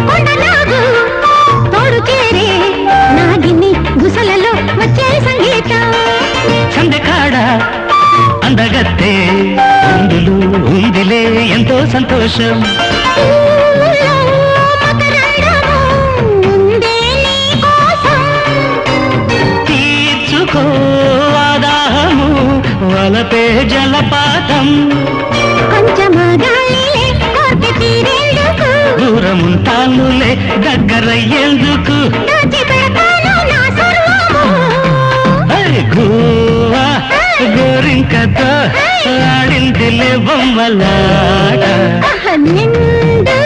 కొండనాగు తోడు చేరే నాగిని గుసలలో వచ్చే సంగీతం సందెకాడ అందగత్తే అందులో ఉందిలే ఎంతో సంతోషం తీర్చుకో ఆదాహము వలపే జలపాతం దూరముంటానులే దగ్గరయ్యేందుకు గోవా గోరింకతో ఆడిందిలే బొమ్మలాట నిండు